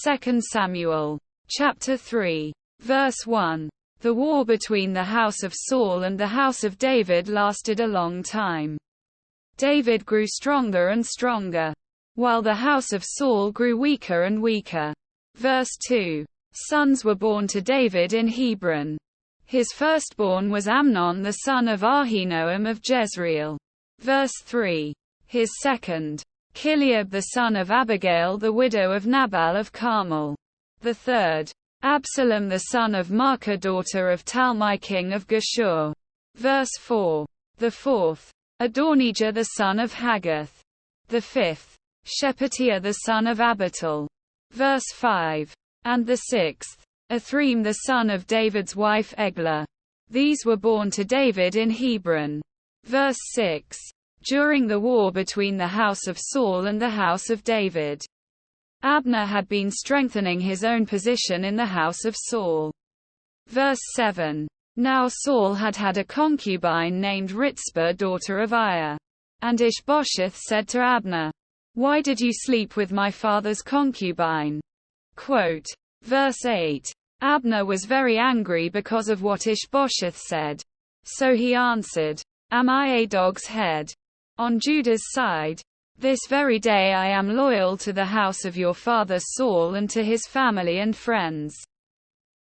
2 Samuel. Chapter 3. Verse 1. The war between the house of Saul and the house of David lasted a long time. David grew stronger and stronger, while the house of Saul grew weaker and weaker. Verse 2. Sons were born to David in Hebron. His firstborn was Amnon the son of Ahinoam of Jezreel. Verse 3. His second, Chileab the son of Abigail the widow of Nabal of Carmel. The third, Absalom the son of Maacah daughter of Talmai king of Geshur. Verse 4. The fourth, Adonijah the son of Haggith. The fifth, Shephatiah the son of Abital. Verse 5. And the sixth, Ithream the son of David's wife Eglah. These were born to David in Hebron. Verse 6. During the war between the house of Saul and the house of David, Abner had been strengthening his own position in the house of Saul. Verse 7. Now Saul had had a concubine named Rizpah daughter of Aiah. And Ishbosheth said to Abner, "Why did you sleep with my father's concubine?" Quote. Verse 8. Abner was very angry because of what Ishbosheth said. So he answered, "Am I a dog's head? On Judah's side? This very day I am loyal to the house of your father Saul and to his family and friends.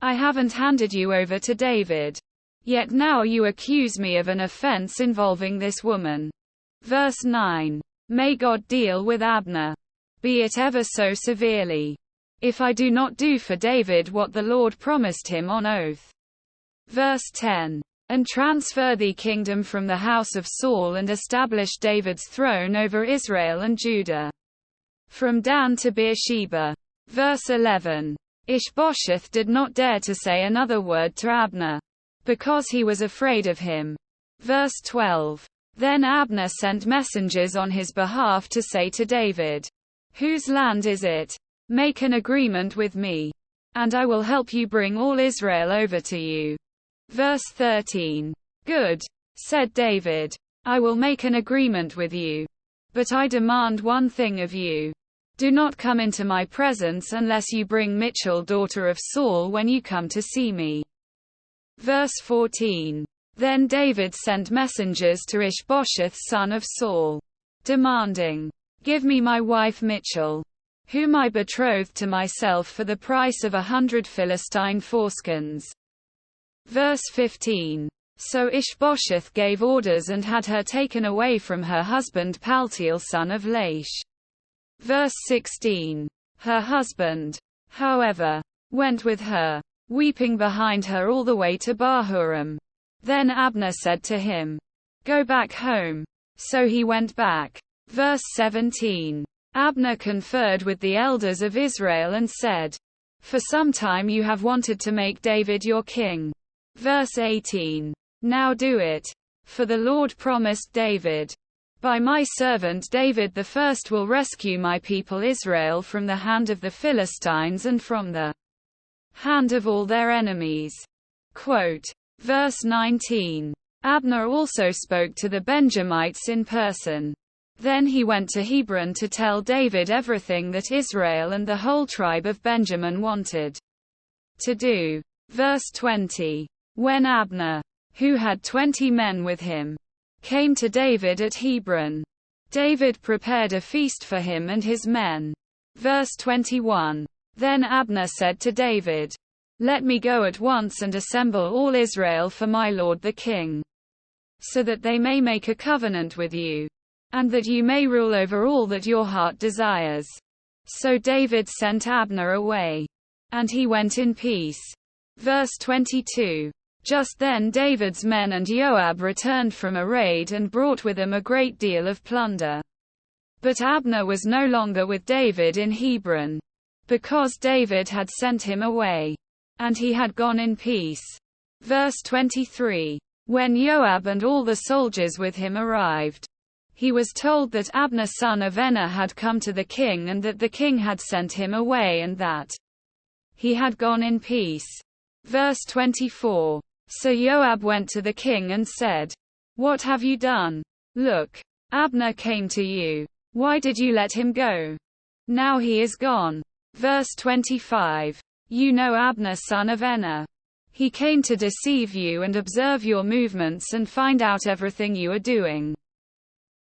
I haven't handed you over to David. Yet now you accuse me of an offense involving this woman." Verse 9. May God deal with Abner, be it ever so severely, if I do not do for David what the Lord promised him on oath. Verse 10. And transfer the kingdom from the house of Saul and establish David's throne over Israel and Judah, from Dan to Beersheba. Verse 11. Ishbosheth did not dare to say another word to Abner, because he was afraid of him. Verse 12. Then Abner sent messengers on his behalf to say to David, "Whose land is it? Make an agreement with me, and I will help you bring all Israel over to you." Verse 13. Good, said David. I will make an agreement with you. But I demand one thing of you. Do not come into my presence unless you bring Michal daughter of Saul when you come to see me. Verse 14. Then David sent messengers to Ishbosheth son of Saul, demanding, "Give me my wife Michal, whom I betrothed to myself for the price of 100 Philistine foreskins." Verse 15. So Ishbosheth gave orders and had her taken away from her husband Paltiel son of Laish. Verse 16. Her husband, however, went with her, weeping behind her all the way to Bahurim. Then Abner said to him, "Go back home." So he went back. Verse 17. Abner conferred with the elders of Israel and said, "For some time you have wanted to make David your king." Verse 18. Now do it. For the Lord promised David, "By my servant David the first will rescue my people Israel from the hand of the Philistines and from the hand of all their enemies." Quote. Verse 19. Abner also spoke to the Benjamites in person. Then he went to Hebron to tell David everything that Israel and the whole tribe of Benjamin wanted to do. Verse 20. When Abner, who had 20 men with him, came to David at Hebron, David prepared a feast for him and his men. Verse 21. Then Abner said to David, "Let me go at once and assemble all Israel for my lord the king, so that they may make a covenant with you, and that you may rule over all that your heart desires." So David sent Abner away, and he went in peace. Verse 22. Just then David's men and Joab returned from a raid and brought with them a great deal of plunder. But Abner was no longer with David in Hebron, because David had sent him away, and he had gone in peace. Verse 23. When Joab and all the soldiers with him arrived, he was told that Abner son of Enah had come to the king and that the king had sent him away and that he had gone in peace. Verse 24. So Joab went to the king and said, "What have you done? Look, Abner came to you. Why did you let him go? Now he is gone. Verse 25. You know Abner son of Enner. He came to deceive you and observe your movements and find out everything you are doing.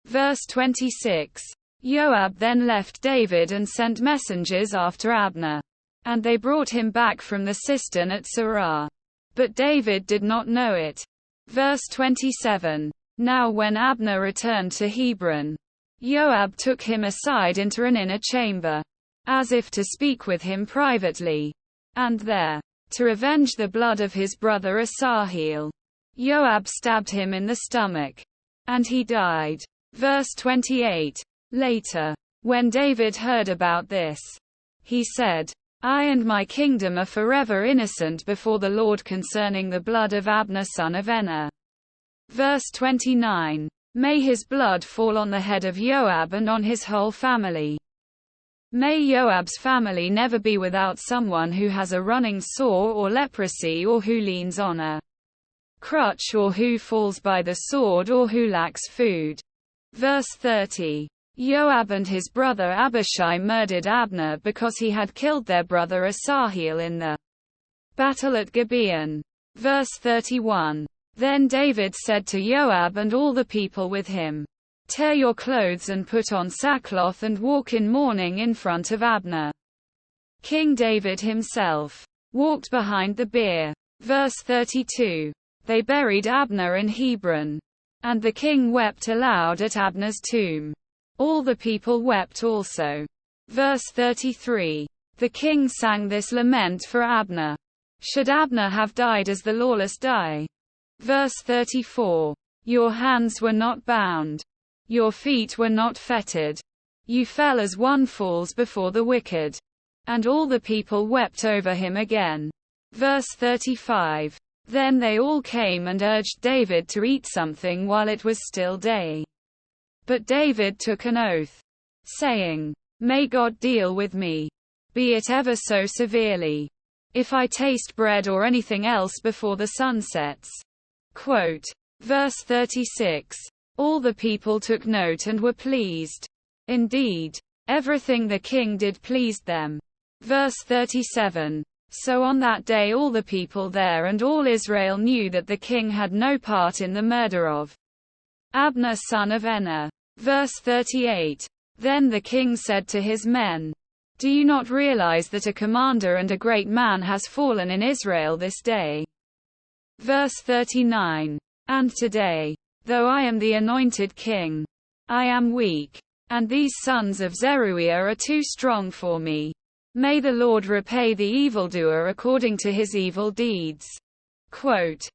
Verse 26. Joab then left David and sent messengers after Abner. And they brought him back from the cistern at Serah. But David did not know it. Verse 27. Now when Abner returned to Hebron, Joab took him aside into an inner chamber, as if to speak with him privately. And there, to revenge the blood of his brother Asahel, Joab stabbed him in the stomach. And he died. Verse 28. Later, when David heard about this, he said, I and my kingdom are forever innocent before the Lord concerning the blood of Abner son of Enner. Verse 29. May his blood fall on the head of Joab and on his whole family. May Joab's family never be without someone who has a running sore or leprosy, or who leans on a crutch, or who falls by the sword, or who lacks food. Verse 30. Joab and his brother Abishai murdered Abner because he had killed their brother Asahel in the battle at Gibeon. Verse 31. Then David said to Joab and all the people with him, Tear your clothes and put on sackcloth and walk in mourning in front of Abner. King David himself walked behind the bier. Verse 32. They buried Abner in Hebron. And the king wept aloud at Abner's tomb. All the people wept also. Verse 33. The king sang this lament for Abner. Should Abner have died as the lawless die? Verse 34. Your hands were not bound. Your feet were not fettered. You fell as one falls before the wicked. And all the people wept over him again. Verse 35. Then they all came and urged David to eat something while it was still day. But David took an oath, saying, May God deal with me, be it ever so severely, if I taste bread or anything else before the sun sets. Quote. Verse 36. All the people took note and were pleased. Indeed, everything the king did pleased them. Verse 37. So on that day all the people there and all Israel knew that the king had no part in the murder of Abner son of Enner. Verse 38. Then the king said to his men, Do you not realize that a commander and a great man has fallen in Israel this day? Verse 39. And today, though I am the anointed king, I am weak, and these sons of Zeruiah are too strong for me. May the Lord repay the evildoer according to his evil deeds. Quote.